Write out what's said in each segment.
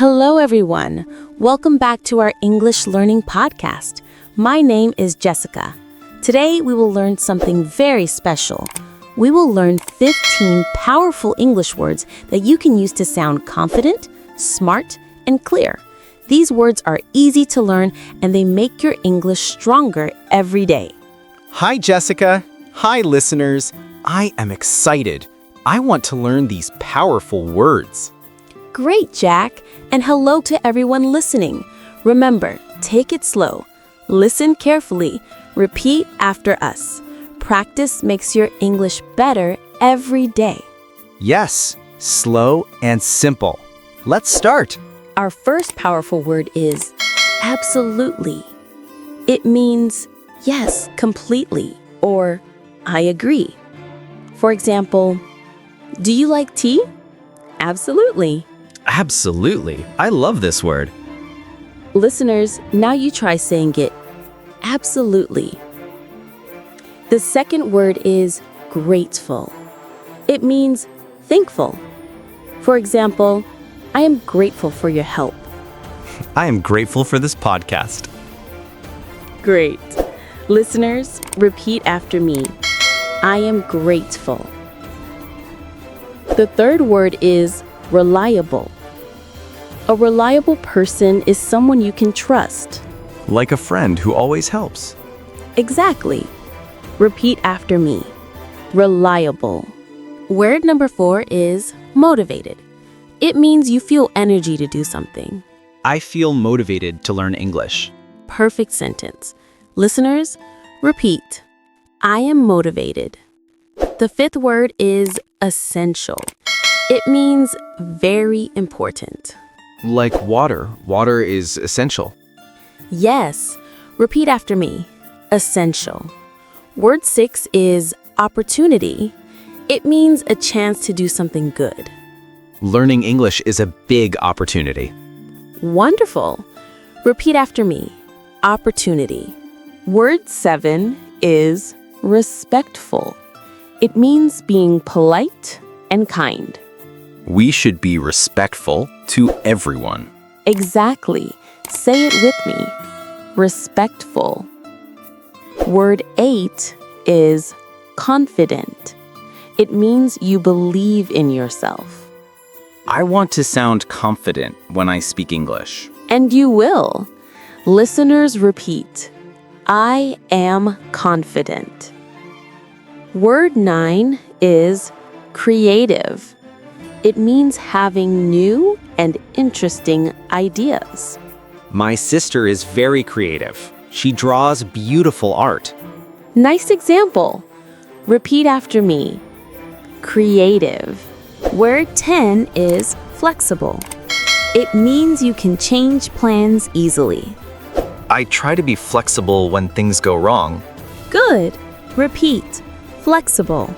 Hello, everyone. Welcome back to our English Learning Podcast. My name is Jessica. Today, we will learn something very special. We will learn 15 powerful English words that you can use to sound confident, smart, and clear. These words are easy to learn and they make your English stronger every day. Hi, Jessica. Hi, listeners. I am excited. I want to learn these powerful words. Great, Jack. And hello to everyone listening. Remember, take it slow. Listen carefully. Repeat after us. Practice makes your English better every day. Yes, slow and simple. Let's start. Our first powerful word is absolutely. It means yes, completely, or I agree. For example, do you like tea? Absolutely. Absolutely. I love this word. Listeners, now you try saying it absolutely. The second word is grateful. It means thankful. For example, I am grateful for your help. I am grateful for this podcast. Great. Listeners, repeat after me. I am grateful. The third word is reliable. A reliable person is someone you can trust. Like a friend who always helps. Exactly. Repeat after me. Reliable. Word number 4 is motivated. It means you feel energy to do something. I feel motivated to learn English. Perfect sentence. Listeners, repeat. I am motivated. The fifth word is essential. It means very important. Like water. Water is essential. Yes. Repeat after me. Essential. Word 6 is opportunity. It means a chance to do something good. Learning English is a big opportunity. Wonderful. Repeat after me. Opportunity. Word 7 is respectful. It means being polite and kind. We should be respectful to everyone. Exactly. Say it with me. Respectful. Word 8 is confident. It means you believe in yourself. I want to sound confident when I speak English. And you will. Listeners, repeat. I am confident. Word 9 is creative. It means having new and interesting ideas. My sister is very creative. She draws beautiful art. Nice example. Repeat after me. Creative. Word 10 is flexible. It means you can change plans easily. I try to be flexible when things go wrong. Good. Repeat. Flexible.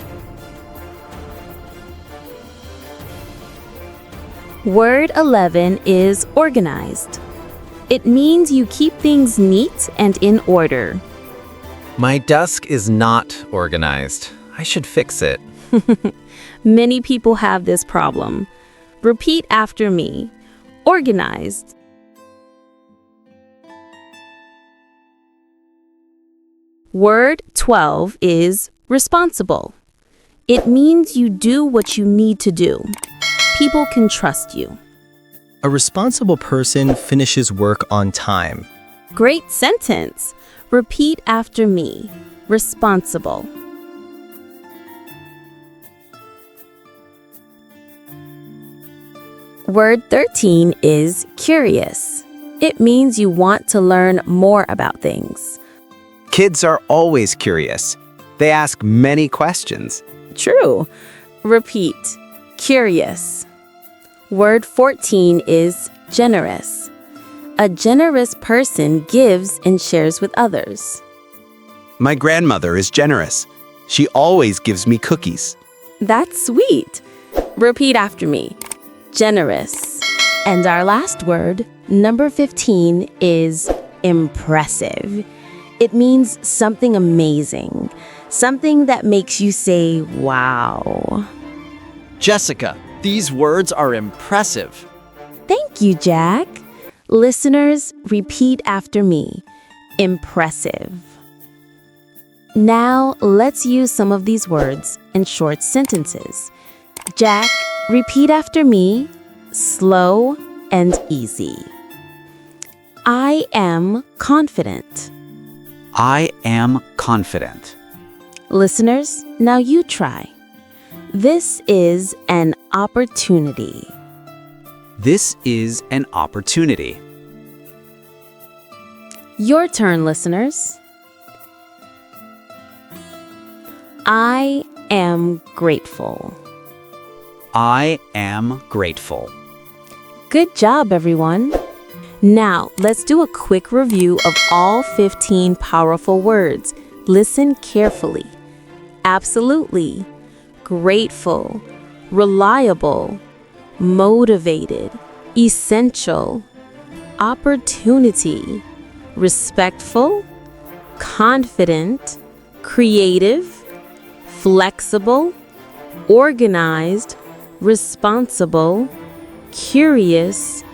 Word 11 is organized. It means you keep things neat and in order. My desk is not organized. I should fix it. Many people have this problem. Repeat after me. Organized. Word 12 is responsible. It means you do what you need to do. People can trust you. A responsible person finishes work on time. Great sentence. Repeat after me. Responsible. Word 13 is curious. It means you want to learn more about things. Kids are always curious. They ask many questions. True. Repeat. Curious. Word 14 is generous. A generous person gives and shares with others. My grandmother is generous. She always gives me cookies. That's sweet. Repeat after me. Generous. And our last word, number 15, is impressive. It means something amazing. Something that makes you say, wow. Jessica, these words are impressive. Thank you, Jack. Listeners, repeat after me. Impressive. Now, let's use some of these words in short sentences. Jack, repeat after me, slow and easy. I am confident. I am confident. Listeners, now you try. This is an opportunity. This is an opportunity. Your turn, listeners. I am grateful. I am grateful. Good job, everyone. Now, let's do a quick review of all 15 powerful words. Listen carefully. Absolutely, grateful, reliable, motivated, essential, opportunity, respectful, confident, creative, flexible, organized, responsible, curious,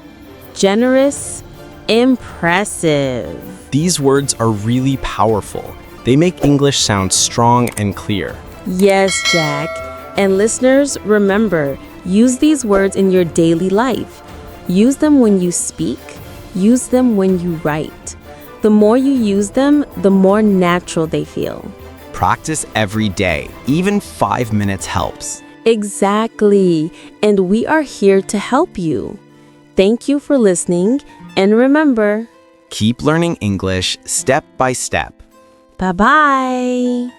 generous, impressive. These words are really powerful. They make English sound strong and clear. Yes, Jack. And listeners, remember, use these words in your daily life. Use them when you speak. Use them when you write. The more you use them, the more natural they feel. Practice every day. Even 5 minutes helps. Exactly. And we are here to help you. Thank you for listening. And remember, Keep learning English step by step. bye-bye.